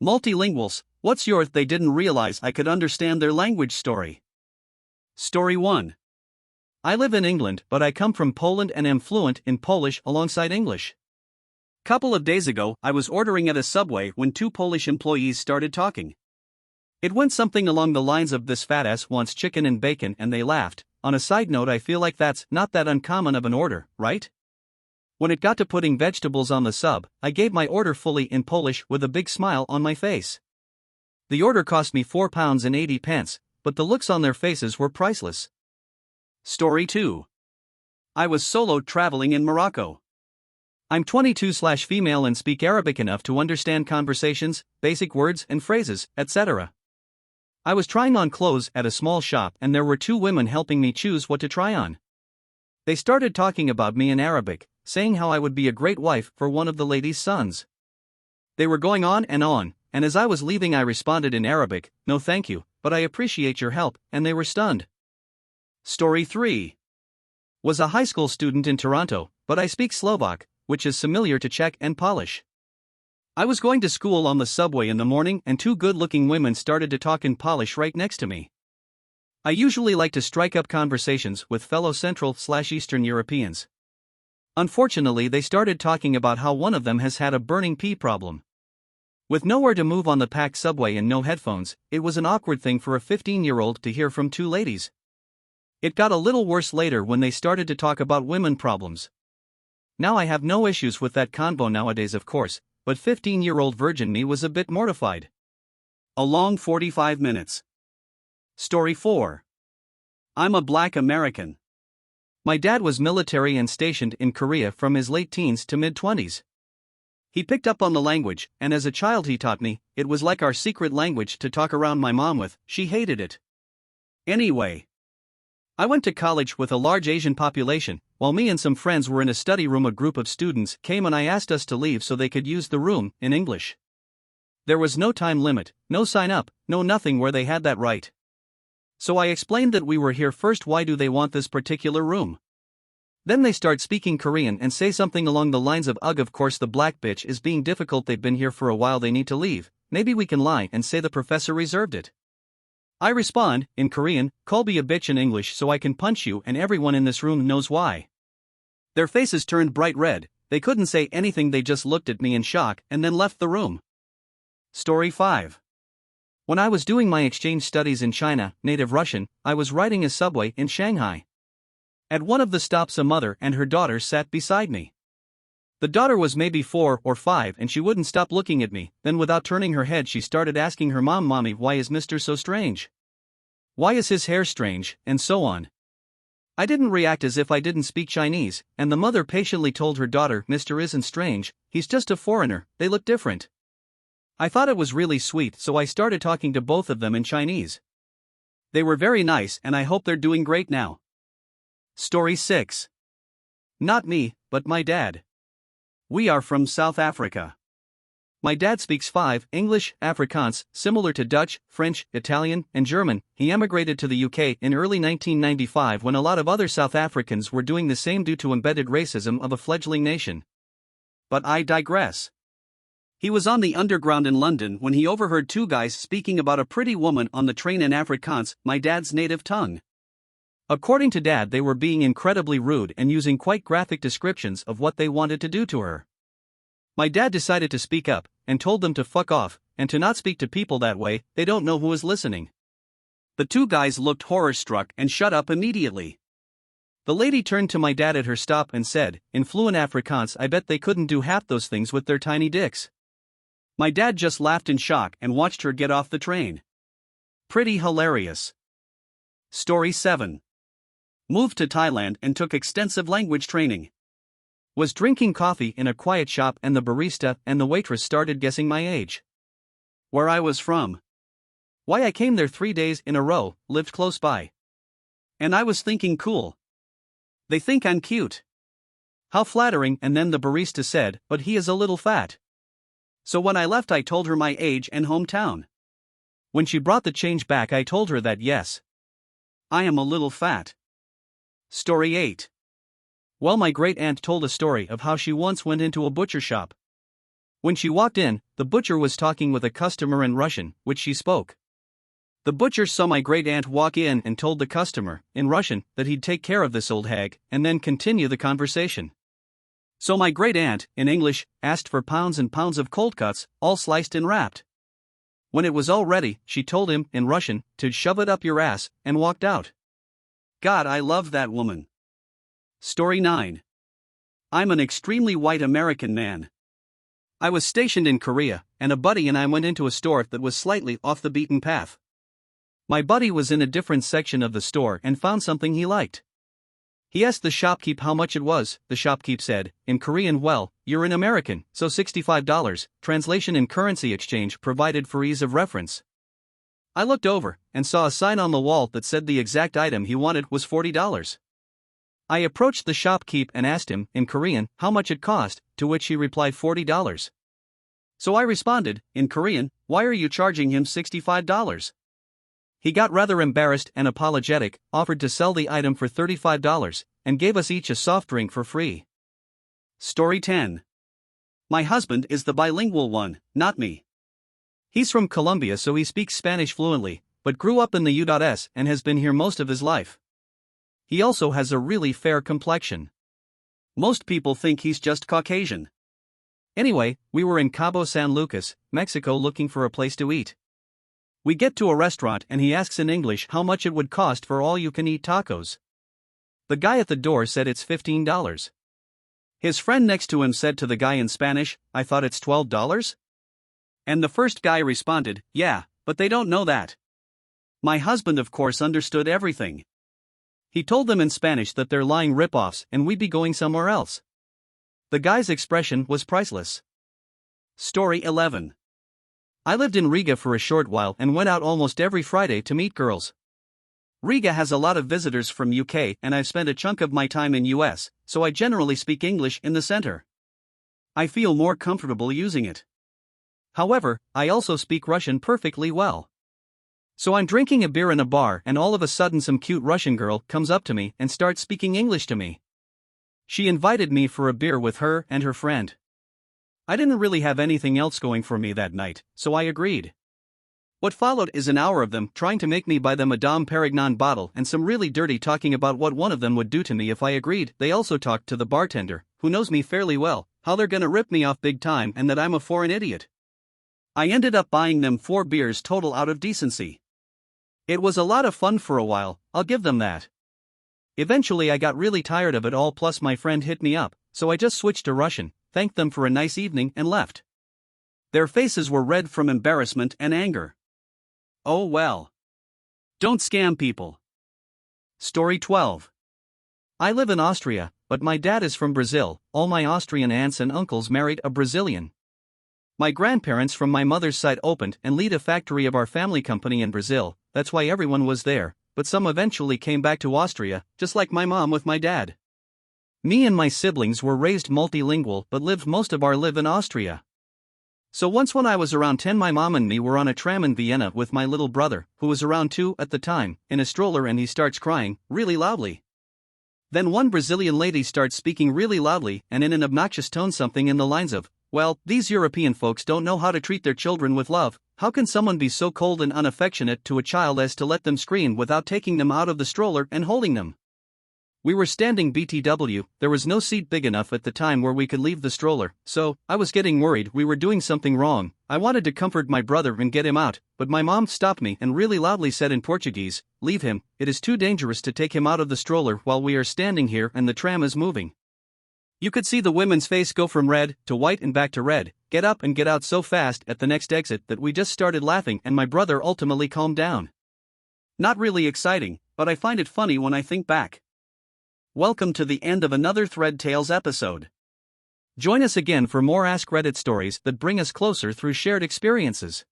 Multilinguals, what's your they didn't realize I could understand their language story? Story 1. I live in England, but I come from Poland and am fluent in Polish alongside English. Couple of days ago, I was ordering at a Subway when two Polish employees started talking. It went something along the lines of "this fat ass wants chicken and bacon," and they laughed. On a side note, I feel like that's not that uncommon of an order, right? When it got to putting vegetables on the sub, I gave my order fully in Polish with a big smile on my face. The order cost me £4.80, but the looks on their faces were priceless. Story 2. I was solo traveling in Morocco. I'm 22/female and speak Arabic enough to understand conversations, basic words and phrases, etc. I was trying on clothes at a small shop and there were two women helping me choose what to try on. They started talking about me in Arabic, saying how I would be a great wife for one of the ladies' sons. They were going on, and as I was leaving I responded in Arabic, "No thank you, but I appreciate your help," and they were stunned. Story 3. Was a high school student in Toronto, but I speak Slovak, which is similar to Czech and Polish. I was going to school on the subway in the morning and two good-looking women started to talk in Polish right next to me. I usually like to strike up conversations with fellow Central/Eastern Europeans. Unfortunately, they started talking about how one of them has had a burning pee problem. With nowhere to move on the packed subway and no headphones, it was an awkward thing for a 15-year-old to hear from two ladies. It got a little worse later when they started to talk about women problems. Now I have no issues with that convo nowadays, of course, but 15-year-old virgin me was a bit mortified. A long 45 minutes. Story 4. I'm a Black American. My dad was military and stationed in Korea from his late teens to mid-20s. He picked up on the language, and as a child he taught me. It was like our secret language to talk around my mom with. She hated it. Anyway, I went to college with a large Asian population. While me and some friends were in a study room, a group of students came and I asked us to leave so they could use the room in English. There was no time limit, no sign up, no nothing where they had that right. So I explained that we were here first. Why do they want this particular room? Then they start speaking Korean and say something along the lines of, "Ugh, of course the black bitch is being difficult. They've been here for a while, they need to leave. Maybe we can lie and say the professor reserved it." I respond, in Korean, "Call me a bitch" in English so I can punch you, and everyone in this room knows why. Their faces turned bright red, they couldn't say anything, they just looked at me in shock and then left the room. Story 5. When I was doing my exchange studies in China, native Russian, I was riding a subway in Shanghai. At one of the stops a mother and her daughter sat beside me. The daughter was maybe 4 or 5 and she wouldn't stop looking at me. Then without turning her head she started asking her mom, "Mommy, why is Mr. so strange? Why is his hair strange?" and so on. I didn't react as if I didn't speak Chinese, and the mother patiently told her daughter, "Mr. isn't strange, he's just a foreigner, they look different." I thought it was really sweet, so I started talking to both of them in Chinese. They were very nice and I hope they're doing great now. Story 6. Not me, but my dad. We are from South Africa. My dad speaks 5 English, Afrikaans, similar to Dutch, French, Italian, and German. He emigrated to the UK in early 1995 when a lot of other South Africans were doing the same due to embedded racism of a fledgling nation. But I digress. He was on the Underground in London when he overheard two guys speaking about a pretty woman on the train in Afrikaans, my dad's native tongue. According to Dad, they were being incredibly rude and using quite graphic descriptions of what they wanted to do to her. My dad decided to speak up and told them to fuck off and to not speak to people that way, they don't know who is listening. The two guys looked horror-struck and shut up immediately. The lady turned to my dad at her stop and said, in fluent Afrikaans, "I bet they couldn't do half those things with their tiny dicks." My dad just laughed in shock and watched her get off the train. Pretty hilarious. Story 7. Moved to Thailand and took extensive language training. Was drinking coffee in a quiet shop and the barista and the waitress started guessing my age. Where I was from. Why I came there 3 days in a row, lived close by. And I was thinking, cool. They think I'm cute. How flattering. And then the barista said, "But he is a little fat." So when I left I told her my age and hometown. When she brought the change back I told her that yes, I am a little fat. Story 8. Well, my great aunt told a story of how she once went into a butcher shop. When she walked in, the butcher was talking with a customer in Russian, which she spoke. The butcher saw my great aunt walk in and told the customer, in Russian, that he'd take care of this old hag, and then continue the conversation. So my great aunt, in English, asked for pounds and pounds of cold cuts, all sliced and wrapped. When it was all ready, she told him, in Russian, to shove it up your ass, and walked out. God, I love that woman. Story 9. I'm an extremely white American man. I was stationed in Korea, and a buddy and I went into a store that was slightly off the beaten path. My buddy was in a different section of the store and found something he liked. He asked the shopkeep how much it was. The shopkeep said, in Korean, well, you're an American, so $65, translation in currency exchange provided for ease of reference. I looked over and saw a sign on the wall that said the exact item he wanted was $40. I approached the shopkeep and asked him, in Korean, how much it cost, to which he replied $40. So I responded, in Korean, why are you charging him $65? He got rather embarrassed and apologetic, offered to sell the item for $35, and gave us each a soft drink for free. Story 10. My husband is the bilingual one, not me. He's from Colombia, so he speaks Spanish fluently, but grew up in the U.S. and has been here most of his life. He also has a really fair complexion. Most people think he's just Caucasian. Anyway, we were in Cabo San Lucas, Mexico, looking for a place to eat. We get to a restaurant and he asks in English how much it would cost for all-you-can-eat tacos. The guy at the door said it's $15. His friend next to him said to the guy in Spanish, I thought it's $12? And the first guy responded, yeah, but they don't know that. My husband, of course, understood everything. He told them in Spanish that they're lying rip-offs and we'd be going somewhere else. The guy's expression was priceless. Story 11. I lived in Riga for a short while and went out almost every Friday to meet girls. Riga has a lot of visitors from UK and I've spent a chunk of my time in US, so I generally speak English in the center. I feel more comfortable using it. However, I also speak Russian perfectly well. So I'm drinking a beer in a bar and all of a sudden some cute Russian girl comes up to me and starts speaking English to me. She invited me for a beer with her and her friend. I didn't really have anything else going for me that night, so I agreed. What followed is an hour of them trying to make me buy them a Dom Perignon bottle and some really dirty talking about what one of them would do to me if I agreed. They also talked to the bartender, who knows me fairly well, how they're gonna rip me off big time and that I'm a foreign idiot. I ended up buying them 4 beers total out of decency. It was a lot of fun for a while, I'll give them that. Eventually I got really tired of it all, plus my friend hit me up, so I just switched to Russian, thanked them for a nice evening and left. Their faces were red from embarrassment and anger. Oh well. Don't scam people. Story 12. I live in Austria, but my dad is from Brazil. All my Austrian aunts and uncles married a Brazilian. My grandparents from my mother's side opened and lead a factory of our family company in Brazil, that's why everyone was there, but some eventually came back to Austria, just like my mom with my dad. Me and my siblings were raised multilingual but lived most of our life in Austria. So once when I was around 10, my mom and me were on a tram in Vienna with my little brother, who was around 2 at the time, in a stroller, and he starts crying, really loudly. Then one Brazilian lady starts speaking really loudly and in an obnoxious tone something in the lines of, well, these European folks don't know how to treat their children with love. How can someone be so cold and unaffectionate to a child as to let them scream without taking them out of the stroller and holding them? We were standing BTW, there was no seat big enough at the time where we could leave the stroller, so I was getting worried we were doing something wrong. I wanted to comfort my brother and get him out, but my mom stopped me and really loudly said in Portuguese, leave him, it is too dangerous to take him out of the stroller while we are standing here and the tram is moving. You could see the woman's face go from red to white and back to red, get up and get out so fast at the next exit that we just started laughing and my brother ultimately calmed down. Not really exciting, but I find it funny when I think back. Welcome to the end of another Thread Tales episode. Join us again for more AskReddit stories that bring us closer through shared experiences.